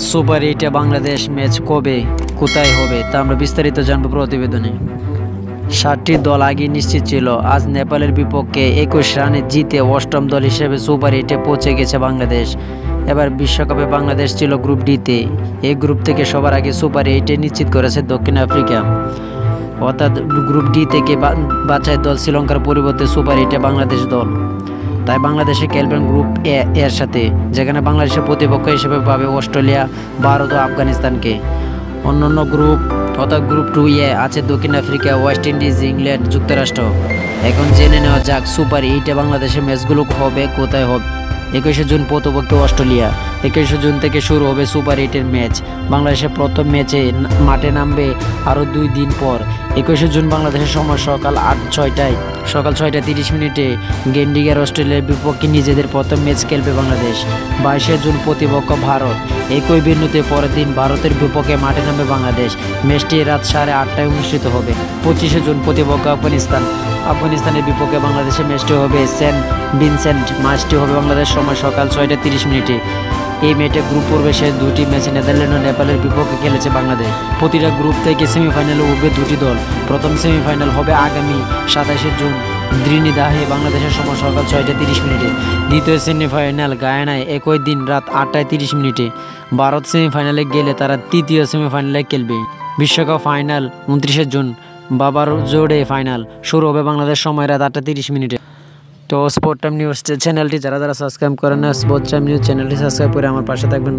Super 8 Bangladesh match কবে কোথায় হবে তা আমরা বিস্তারিত জানব প্রতিবেদনে। 7টি দল আগে নিশ্চিত ছিল। আজ নেপালের বিপক্ষে 21 রানে জিতে অষ্টম দল হিসেবে সুপার 8 পৌঁছে গেছে বাংলাদেশ। এবার বিশ্বকাপে বাংলাদেশ ছিল গ্রুপ ডিতে। এই গ্রুপ থেকে সবার আগে সুপার 8 নিশ্চিত করেছে দক্ষিণ আফ্রিকা। অর্থাৎ গ্রুপ ডি থেকে বাছাই দল শ্রীলঙ্কার পরিবর্তে সুপার 8 বাংলাদেশ দল। তাই বাংলাদেশে খেলবেন গ্রুপ এর সাথে, যেখানে বাংলাদেশের প্রতিপক্ষ হিসেবে পাবে অস্ট্রেলিয়া, ভারত ও আফগানিস্তানকে। অন্যান্য গ্রুপ অর্থাৎ গ্রুপ 2 আছে দক্ষিণ আফ্রিকা, ওয়েস্ট ইন্ডিজ, ইংল্যান্ড, যুক্তরাষ্ট্র। এখন জেনে নেওয়া যাক সুপার 8 বাংলাদেশের ম্যাচগুলো হবে কোথায় হবে। 21 জুন প্রতিপক্ষ অস্ট্রেলিয়া। 21 জুন থেকে শুরু হবে সুপার 8 ম্যাচ। বাংলাদেশের প্রথম ম্যাচে মাঠে নামবে আরও 2 দিন পর। 21 জুন বাংলাদেশের সময় সকাল 6:30 গেন্ডিগার অস্ট্রেলিয়ার বিপক্ষে নিজেদের প্রথম ম্যাচ খেলবে বাংলাদেশ। 22 জুন প্রতিপক্ষ ভারত। একই বিন্দুতে পরের দিন ভারতের বিপক্ষে মাঠে নামবে বাংলাদেশ। ম্যাচটি রাত 8:30 অনুষ্ঠিত হবে। 25 জুন প্রতিপক্ষ আফগানিস্তানের বিপক্ষে বাংলাদেশের ম্যাচটি হবে সেন্ট ভিনসেন্ট। ম্যাচটি হবে বাংলাদেশ সময় সকাল 6:30। এই ম্যাচে গ্রুপ পর্বে শেষ 2টি ম্যাচে নেদারল্যান্ড ও নেপালের বিপক্ষে খেলেছে বাংলাদেশ। প্রতিটা গ্রুপ থেকে সেমিফাইনালে উঠবে 2টি দল। প্রথম সেমিফাইনাল হবে আগামী 27 জুন ত্রিনিদাহে বাংলাদেশের সময় সকাল 6:30। দ্বিতীয় সেমিফাইনাল গায়ানায় একই দিন রাত 8:30। ভারত সেমিফাইনালে গেলে তারা তৃতীয় সেমিফাইনালে খেলবে। বিশ্বকাপ ফাইনাল 29 জুন বাবার জোড়ে ফাইনাল শুরু হবে বাংলাদেশ সময় রাত 8:30। তো স্পোর্ট টাইম নিউজ চ্যানেলটি যারা সাবস্ক্রাইব করেন না, স্পোর্ট টাইম নিউজ চ্যানেলটি সাবস্ক্রাইব করে আমার পাশে থাকবেন।